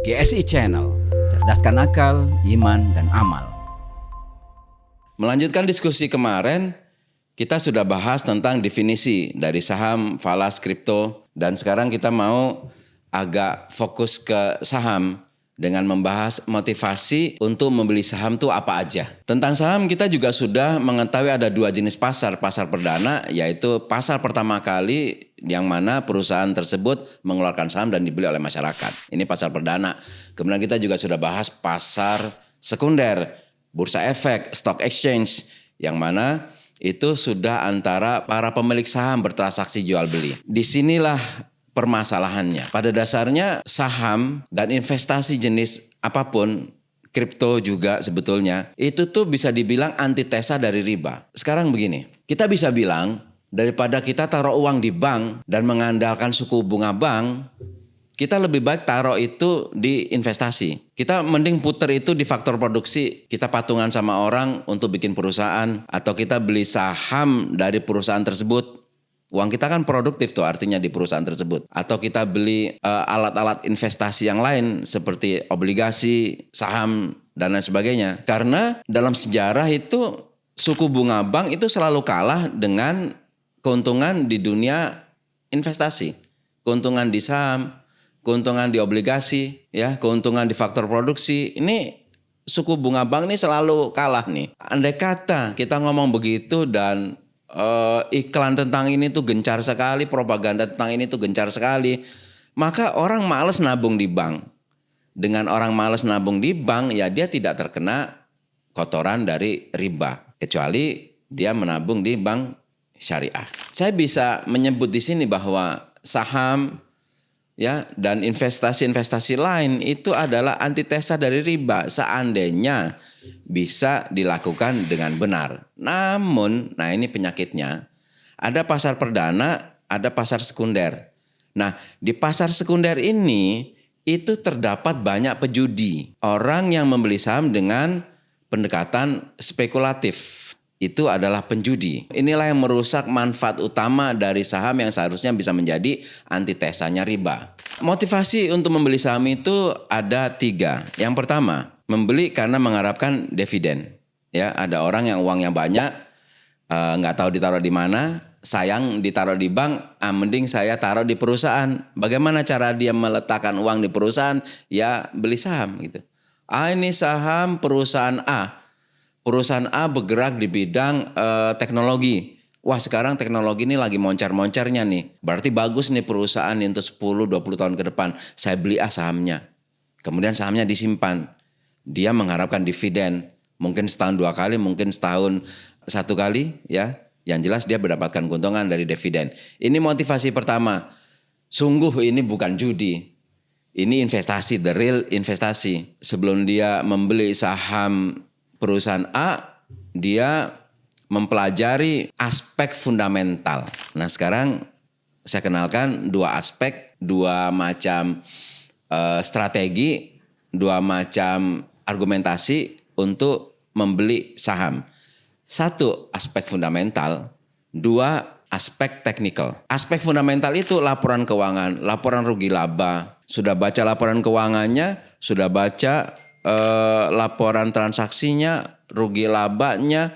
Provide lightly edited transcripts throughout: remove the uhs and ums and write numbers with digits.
GSI Channel, cerdaskan akal, iman, dan amal. Melanjutkan diskusi kemarin, kita sudah bahas tentang definisi dari saham, falas, kripto, dan sekarang kita mau agak fokus ke saham dengan membahas motivasi untuk membeli saham itu apa aja. Tentang saham kita juga sudah mengetahui ada dua jenis pasar. Pasar perdana yaitu pasar pertama kali yang mana perusahaan tersebut mengeluarkan saham dan dibeli oleh masyarakat. Ini pasar perdana. Kemudian kita juga sudah bahas pasar sekunder, bursa efek, stock exchange, yang mana itu sudah antara para pemilik saham bertransaksi jual beli. Disinilah permasalahannya. Pada dasarnya saham dan investasi jenis apapun, kripto juga sebetulnya, itu tuh bisa dibilang antitesa dari riba. Sekarang begini, kita bisa bilang daripada kita taruh uang di bank dan mengandalkan suku bunga bank, kita lebih baik taruh itu di investasi. Kita mending puter itu di faktor produksi. Kita patungan sama orang untuk bikin perusahaan. Atau kita beli saham dari perusahaan tersebut. Uang kita kan produktif tuh artinya di perusahaan tersebut. Atau kita beli alat-alat investasi yang lain seperti obligasi, saham, dan lain sebagainya. Karena dalam sejarah itu suku bunga bank itu selalu kalah dengan keuntungan di dunia investasi. Keuntungan di saham, keuntungan di obligasi, ya, keuntungan di faktor produksi. Ini suku bunga bank ini selalu kalah nih. Andai kata kita ngomong begitu dan iklan tentang ini tuh gencar sekali, propaganda tentang ini tuh gencar sekali, maka orang malas nabung di bank. Dengan orang malas nabung di bank, ya dia tidak terkena kotoran dari riba, kecuali dia menabung di bank syariah. Saya bisa menyebut di sini bahwa saham, ya, dan investasi-investasi lain itu adalah antitesa dari riba seandainya bisa dilakukan dengan benar. Namun, nah ini penyakitnya, ada pasar perdana, ada pasar sekunder. Nah, di pasar sekunder ini itu terdapat banyak pejudi. Orang yang membeli saham dengan pendekatan spekulatif. Itu adalah penjudi. Inilah yang merusak manfaat utama dari saham yang seharusnya bisa menjadi antitesanya riba. Motivasi untuk membeli saham itu ada 3. Yang pertama, membeli karena mengharapkan dividen. Ya, ada orang yang uangnya banyak, nggak tahu ditaruh di mana, sayang ditaruh di bank, mending saya taruh di perusahaan. Bagaimana cara dia meletakkan uang di perusahaan? Ya, beli saham gitu. Ini saham perusahaan A. Perusahaan A bergerak di bidang teknologi. Wah, sekarang teknologi ini lagi moncar-moncarnya nih. Berarti bagus nih perusahaan untuk 10-20 tahun ke depan. Saya beli sahamnya. Kemudian sahamnya disimpan. Dia mengharapkan dividen. Mungkin setahun 2 kali, mungkin setahun 1 kali, ya. Yang jelas dia mendapatkan keuntungan dari dividen. Ini motivasi pertama. Sungguh ini bukan judi. Ini investasi, the real investasi. Sebelum dia membeli saham perusahaan A, dia mempelajari aspek fundamental. Nah, sekarang saya kenalkan 2 aspek, 2 macam strategi, 2 macam argumentasi untuk membeli saham. 1 aspek fundamental, 2 aspek teknikal. Aspek fundamental itu laporan keuangan, laporan rugi laba. Sudah baca laporan keuangannya, sudah baca laporan transaksinya, rugi labanya,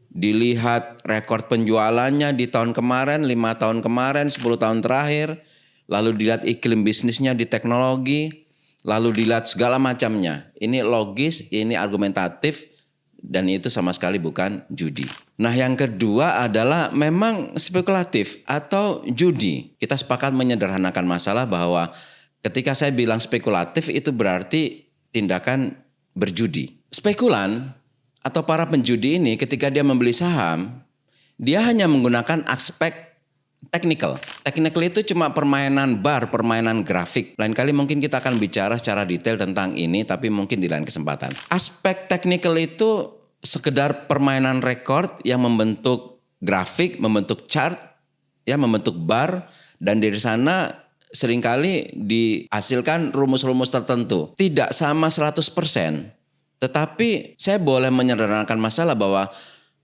dilihat rekor penjualannya di tahun kemarin, 5 tahun kemarin, 10 tahun terakhir, lalu dilihat iklim bisnisnya di teknologi, lalu dilihat segala macamnya. Ini logis, ini argumentatif, dan itu sama sekali bukan judi. Nah, yang kedua adalah memang spekulatif atau judi. Kita sepakat menyederhanakan masalah bahwa ketika saya bilang spekulatif itu berarti tindakan berjudi. Spekulan atau para penjudi ini ketika dia membeli saham, dia hanya menggunakan aspek teknikal. Teknikal itu cuma permainan bar, permainan grafik. Lain kali mungkin kita akan bicara secara detail tentang ini, tapi mungkin di lain kesempatan. Aspek teknikal itu sekedar permainan rekor yang membentuk grafik, membentuk chart, ya, membentuk bar, dan dari sana seringkali dihasilkan rumus-rumus tertentu. Tidak sama 100%. Tetapi saya boleh menyederhanakan masalah bahwa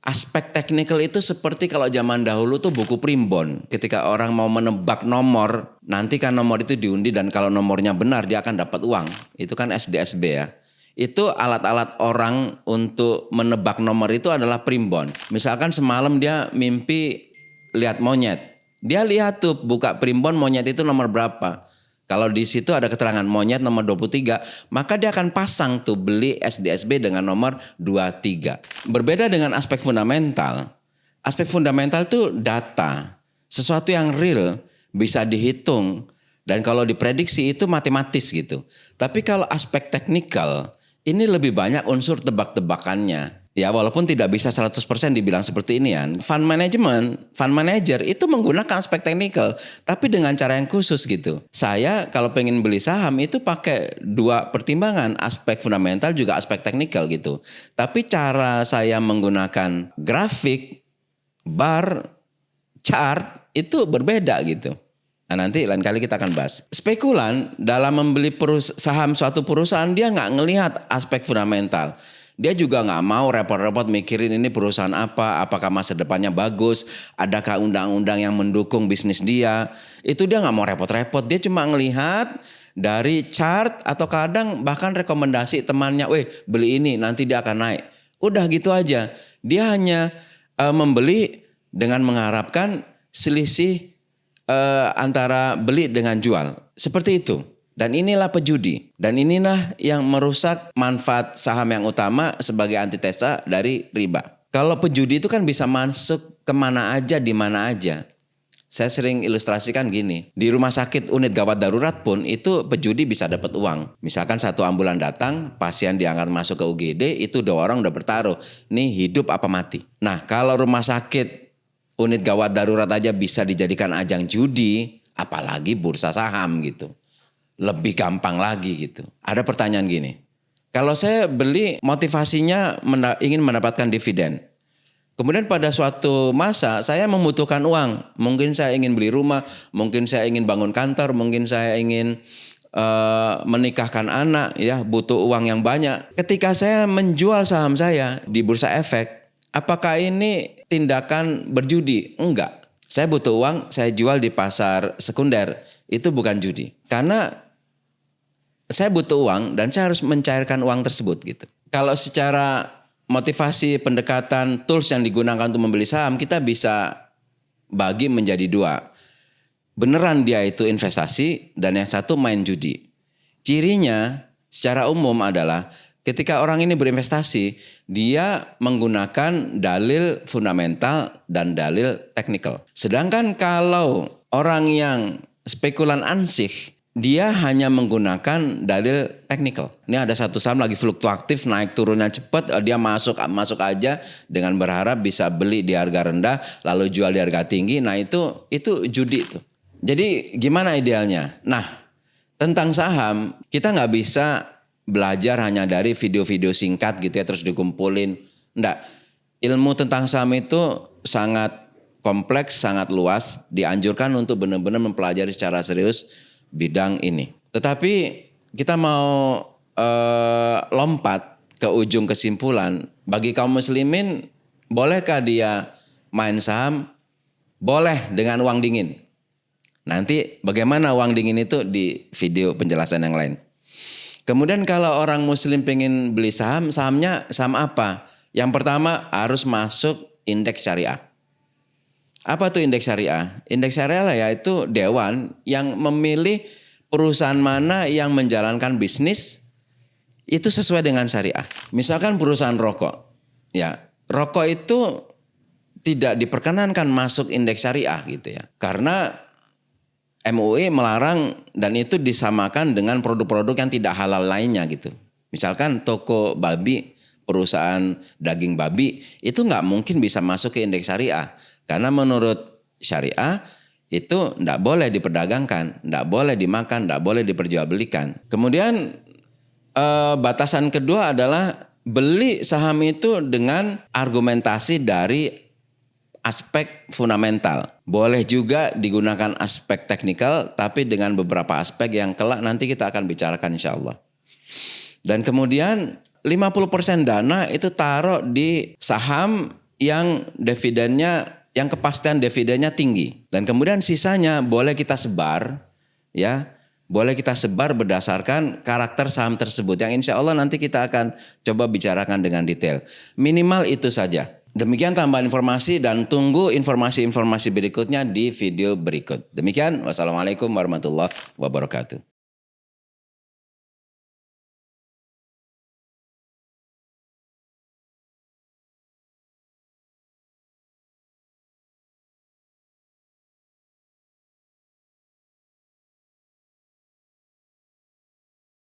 Aspek teknikal itu seperti kalau zaman dahulu tuh buku primbon. Ketika orang mau menebak nomor, nanti kan nomor itu diundi dan kalau nomornya benar dia akan dapat uang. Itu kan SDSB ya. Itu alat-alat orang untuk menebak nomor itu adalah primbon. Misalkan semalam dia mimpi lihat monyet. Dia lihat tuh buka primbon monyet itu nomor berapa. Kalau di situ ada keterangan monyet nomor 23, maka dia akan pasang tuh beli SDSB dengan nomor 23. Berbeda dengan aspek fundamental. Aspek fundamental tuh data. Sesuatu yang real, bisa dihitung. Dan kalau diprediksi itu matematis gitu. Tapi kalau aspek teknikal, ini lebih banyak unsur tebak-tebakannya. Ya walaupun tidak bisa 100% dibilang seperti ini ya. Fund manager itu menggunakan aspek teknikal. Tapi dengan cara yang khusus gitu. Saya kalau pengen beli saham itu pakai dua pertimbangan. Aspek fundamental juga aspek teknikal gitu. Tapi cara saya menggunakan grafik, bar, chart itu berbeda gitu. Nah, nanti lain kali kita akan bahas. Spekulan dalam membeli saham suatu perusahaan dia nggak ngelihat aspek fundamental. Dia juga nggak mau repot-repot mikirin ini perusahaan apa, apakah masa depannya bagus, adakah undang-undang yang mendukung bisnis dia. Itu dia nggak mau repot-repot, dia cuma ngelihat dari chart atau kadang bahkan rekomendasi temannya, beli ini nanti dia akan naik. Udah gitu aja, dia hanya membeli dengan mengharapkan selisih antara beli dengan jual. Seperti itu. Dan inilah pejudi. Dan inilah yang merusak manfaat saham yang utama sebagai antitesa dari riba. Kalau pejudi itu kan bisa masuk kemana aja, di mana aja. Saya sering ilustrasikan gini. Di rumah sakit unit gawat darurat pun itu pejudi bisa dapat uang. Misalkan satu ambulan datang, pasien diangkat masuk ke UGD, itu dua orang udah bertaruh. Nih hidup apa mati. Nah kalau rumah sakit unit gawat darurat aja bisa dijadikan ajang judi, apalagi bursa saham gitu. Lebih gampang lagi gitu. Ada pertanyaan gini. Kalau saya beli motivasinya ingin mendapatkan dividen. Kemudian pada suatu masa saya membutuhkan uang. Mungkin saya ingin beli rumah, mungkin saya ingin bangun kantor, mungkin saya ingin menikahkan anak, ya butuh uang yang banyak. Ketika saya menjual saham saya di bursa efek, apakah ini tindakan berjudi? Enggak. Saya butuh uang, saya jual di pasar sekunder. Itu bukan judi. Karena saya butuh uang dan saya harus mencairkan uang tersebut gitu. Kalau secara motivasi, pendekatan, tools yang digunakan untuk membeli saham, kita bisa bagi menjadi dua. Beneran dia itu investasi dan yang satu main judi. Cirinya secara umum adalah ketika orang ini berinvestasi, dia menggunakan dalil fundamental dan dalil teknikal. Sedangkan kalau orang yang spekulan ansih, dia hanya menggunakan dalil teknikal. Ini ada satu saham lagi fluktuatif, naik turunnya cepat, dia masuk aja dengan berharap bisa beli di harga rendah, lalu jual di harga tinggi. Nah itu judi itu. Jadi gimana idealnya? Nah tentang saham kita nggak bisa belajar hanya dari video-video singkat gitu ya terus dikumpulin. Enggak. Ilmu tentang saham itu sangat kompleks, sangat luas. Dianjurkan untuk benar-benar mempelajari secara serius bidang ini. Tetapi kita mau lompat ke ujung kesimpulan. Bagi kaum muslimin, bolehkah dia main saham? Boleh dengan uang dingin. Nanti bagaimana uang dingin itu di video penjelasan yang lain. Kemudian kalau orang muslim pengen beli saham, sahamnya saham apa? Yang pertama harus masuk indeks syariah. Apa tuh indeks syariah? Indeks syariah yaitu dewan yang memilih perusahaan mana yang menjalankan bisnis itu sesuai dengan syariah. Misalkan perusahaan rokok. Ya, rokok itu tidak diperkenankan masuk indeks syariah gitu ya. Karena MUI melarang dan itu disamakan dengan produk-produk yang tidak halal lainnya gitu. Misalkan toko babi, perusahaan daging babi itu nggak mungkin bisa masuk ke indeks syariah. Karena menurut syariah itu tidak boleh diperdagangkan, tidak boleh dimakan, tidak boleh diperjualbelikan. Kemudian batasan kedua adalah beli saham itu dengan argumentasi dari aspek fundamental. Boleh juga digunakan aspek teknikal, tapi dengan beberapa aspek yang kelak nanti kita akan bicarakan insya Allah. Dan kemudian 50% dana itu taruh di saham yang dividennya, yang kepastian dividennya tinggi. Dan kemudian sisanya boleh kita sebar, ya, boleh kita sebar berdasarkan karakter saham tersebut. Yang insya Allah nanti kita akan coba bicarakan dengan detail. Minimal itu saja. Demikian tambahan informasi dan tunggu informasi-informasi berikutnya di video berikut. Demikian, wassalamualaikum warahmatullahi wabarakatuh.